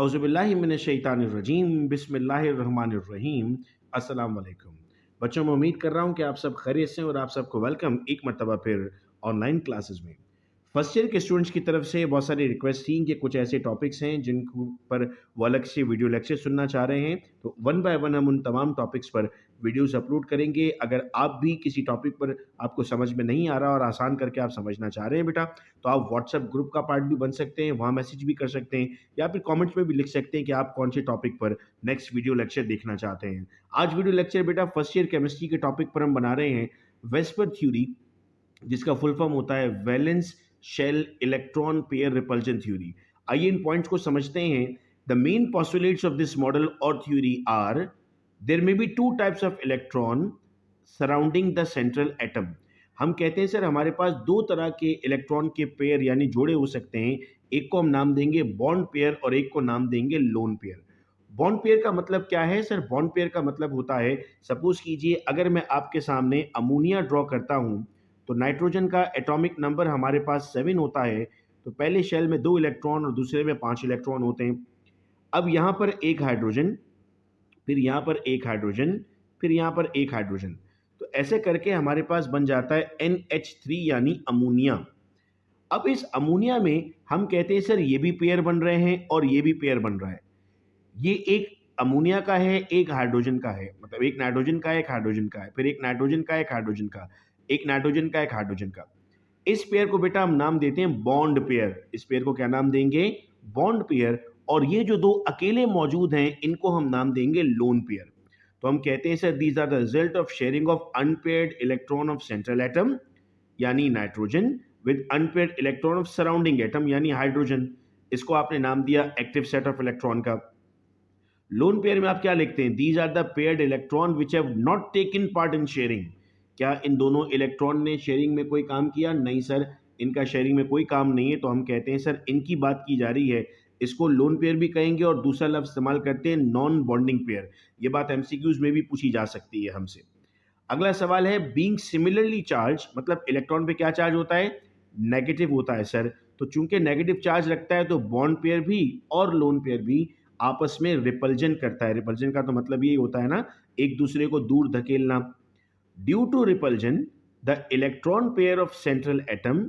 औज़ुबिल्लाहि मिनश्शैतानिर्रजीम बिस्मिल्लाहिर्रहमानिर्रहीम। अस्सलाम वालेकुम। बच्चों, मैं उम्मीद कर रहा हूँ कि आप सब खैरियत से हैं और आप सबको वेलकम एक मर्तबा फिर ऑनलाइन क्लासेस में। फर्स्ट ईयर के स्टूडेंट्स की तरफ से बहुत सारी रिक्वेस्ट थी कि कुछ ऐसे टॉपिक्स हैं जिन पर वो अलग से वीडियो लेक्चर सुनना चाह रहे हैं, तो वन बाय वन हम उन तमाम टॉपिक्स पर वीडियोस अपलोड करेंगे। अगर आप भी किसी टॉपिक पर आपको समझ में नहीं आ रहा और आसान करके आप समझना चाह रहे हैं बेटा, तो आप व्हाट्सएप ग्रुप का पार्ट भी बन सकते हैं, वहाँ मैसेज भी कर सकते हैं या फिर कमेंट्स में भी लिख सकते हैं कि आप कौन से टॉपिक पर नेक्स्ट वीडियो लेक्चर देखना चाहते हैं। आज वीडियो लेक्चर बेटा फर्स्ट ईयर केमिस्ट्री के टॉपिक पर हम बना रहे हैं वेस्पर थ्योरी, जिसका फुल फॉर्म होता है valence shell electron pair repulsion theory. आइए इन पॉइंट्स को समझते हैं। The main postulates of this model और theory are there may be two types of electron surrounding the central atom. हम कहते हैं सर हमारे पास दो तरह के इलेक्ट्रॉन के पेयर यानी जोड़े हो सकते हैं। एक को हम नाम देंगे बॉन्ड पेयर और एक को नाम देंगे लोन पेयर। बॉन्ड पेयर का मतलब क्या है सर? बॉन्ड पेयर का मतलब होता है, सपोज कीजिए अगर मैं आपके सामने अमोनिया ड्रॉ करता हूं, तो नाइट्रोजन का एटॉमिक नंबर हमारे पास 7 होता है। तो पहले शेल में 2 इलेक्ट्रॉन और दूसरे में 5 इलेक्ट्रॉन होते हैं। अब यहाँ पर एक हाइड्रोजन, फिर यहाँ पर एक हाइड्रोजन, फिर यहाँ पर एक हाइड्रोजन, तो ऐसे करके हमारे पास बन जाता है NH3 यानी अमोनिया। अब इस अमोनिया में हम कहते हैं सर ये भी पेयर बन रहे हैं और ये भी पेयर बन रहा है। ये एक अमोनिया का है, एक हाइड्रोजन का है, मतलब एक नाइट्रोजन का है, एक हाइड्रोजन का है, फिर एक नाइट्रोजन का, एक हाइड्रोजन का, एक नाइट्रोजन का, एक हाइड्रोजन का। इस पेयर को बेटा हम नाम देते हैं बॉन्ड पेयर। इस पेयर को क्या नाम देंगे? Bond pair. और ये जो दो अकेले मौजूद हैं इनको हम नाम देंगे लोन पेयर। तो हम कहते हैं sir these are the result of sharing of unpaired electron of central atom यानी nitrogen with unpaired electron of surrounding atom यानी हाइड्रोजन। इसको आपने नाम दिया एक्टिव सेट ऑफ इलेक्ट्रॉन का। लोन पेयर में आप क्या लिखते हैं? These are the paired electron which have not taken part in sharing. क्या इन दोनों इलेक्ट्रॉन ने शेयरिंग में कोई काम किया? नहीं सर, इनका शेयरिंग में कोई काम नहीं है। तो हम कहते हैं सर इनकी बात की जा रही है, इसको लोन पेयर भी कहेंगे और दूसरा लफ्ज इस्तेमाल करते हैं नॉन बॉन्डिंग पेयर। ये बात एमसीक्यूज में भी पूछी जा सकती है हमसे। अगला सवाल है बीइंग सिमिलरली चार्ज, मतलब इलेक्ट्रॉन पे क्या चार्ज होता है? नेगेटिव होता है सर। तो चूंकि नेगेटिव चार्ज रखता है तो बॉन्ड पेयर भी और लोन पेयर भी आपस में रिपल्जन करता है। रिपल्जन का तो मतलब यही होता है ना, एक दूसरे को दूर धकेलना। Due to repulsion the electron pair of central atom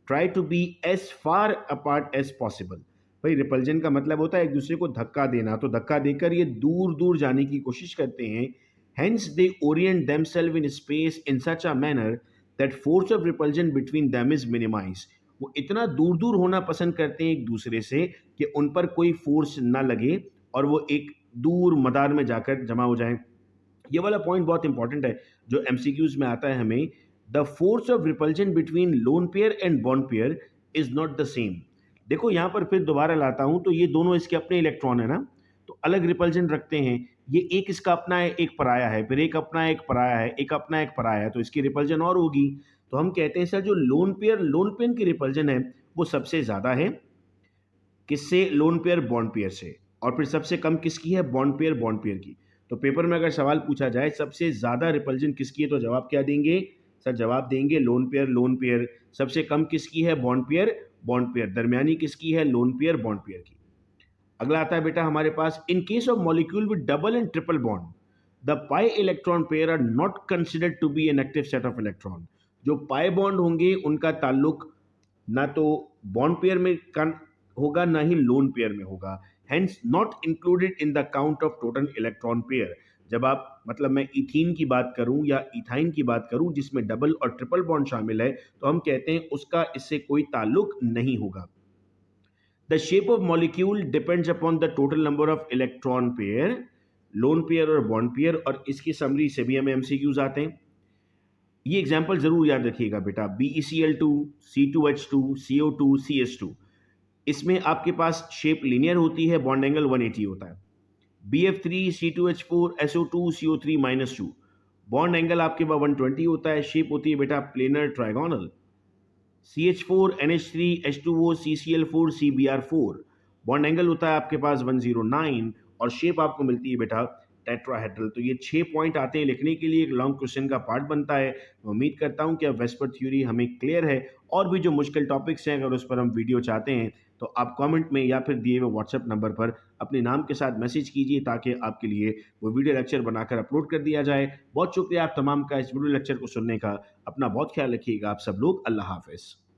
try to be as far apart as possible. भाई रिपल्जन का मतलब होता है एक दूसरे को धक्का देना, तो धक्का देकर ये दूर दूर जाने की कोशिश करते हैं। Hence, they orient themselves in space in such a manner that force of repulsion between them is minimized. वो इतना दूर दूर होना पसंद करते हैं एक दूसरे से कि उन पर कोई फोर्स ना लगे और वो एक दूर मदार में जाकर जमा हो जाएं। ये वाला पॉइंट बहुत इंपॉर्टेंट है जो एमसीक्यूज में आता है हमें। The force of repulsion between lone pair and bond pair is not the same. देखो यहाँ पर फिर दोबारा लाता हूं, तो ये दोनों इसके अपने इलेक्ट्रॉन है ना, तो अलग रिपल्जन रखते हैं। ये एक इसका अपना है, एक पराया है, फिर एक अपना है, एक पराया है, एक अपना है, एक पराया है, तो इसकी रिपल्जन और होगी। तो हम कहते हैं सर जो लोन पेयर की रिपल्जन है वो सबसे ज्यादा है। किससे? लोन पेयर बॉन्ड पेयर से। और फिर सबसे कम किसकी है? बॉन्ड पेयर की। तो पेपर में अगर सवाल पूछा जाए सबसे ज्यादा रिपल्जन किसकी है, तो जवाब क्या देंगे सर? जवाब देंगे लोन पेयर। सबसे कम किसकी है? Bond pair. दरमियानी किसकी है? लोन पेयर बॉन्ड पेयर की। अगला आता है बेटा हमारे पास in case of molecule with double and triple bond the pi electron pair are not considered to be an active set of electron. जो पाई बॉन्ड होंगे उनका ताल्लुक ना तो बॉन्ड पेयर में होगा ना ही लोन पेयर में होगा। Hence not included in the count of total electron pair. जब आप, मतलब मैं इथीन की बात करूं या इथाइन की बात करूं जिसमें डबल और ट्रिपल बॉन्ड शामिल है, तो हम कहते हैं उसका इससे कोई ताल्लुक नहीं होगा। The shape of molecule depends upon the total number of electron pair, lone pair और बॉन्ड पेयर। और इसकी समरी से भी हमें एमसीक्यूज आते हैं। ये एग्जांपल जरूर याद रखिएगा बेटा, BeCl2, C2H2, CO2, CH2। इसमें आपके पास शेप लीनियर होती है, बॉन्ड एंगल 180 होता है। BF3, C2H4, SO2, CO3-2, bond angle आपके पास 120 होता है, शेप होती है बेटा planar trigonal. CH4, NH3, H2O, CCl4, CBr4, bond angle होता है आपके पास 109 और शेप आपको मिलती है बेटा टेट्राहेड्रल। तो ये 6 पॉइंट आते हैं लिखने के लिए, एक लॉन्ग क्वेश्चन का पार्ट बनता है। मैं उम्मीद करता हूं कि अब वेस्पर थ्योरी हमें क्लियर है। और भी जो मुश्किल टॉपिक्स हैं अगर उस पर हम वीडियो चाहते हैं तो आप कमेंट में या फिर दिए हुए व्हाट्सएप नंबर पर अपने नाम के साथ मैसेज कीजिए ताकि आपके लिए वो वीडियो लेक्चर बनाकर अपलोड कर दिया जाए। बहुत शुक्रिया आप तमाम का इस वीडियो लेक्चर को सुनने का। अपना बहुत ख्याल रखिएगा आप सब लोग। अल्लाह हाफ़िज़।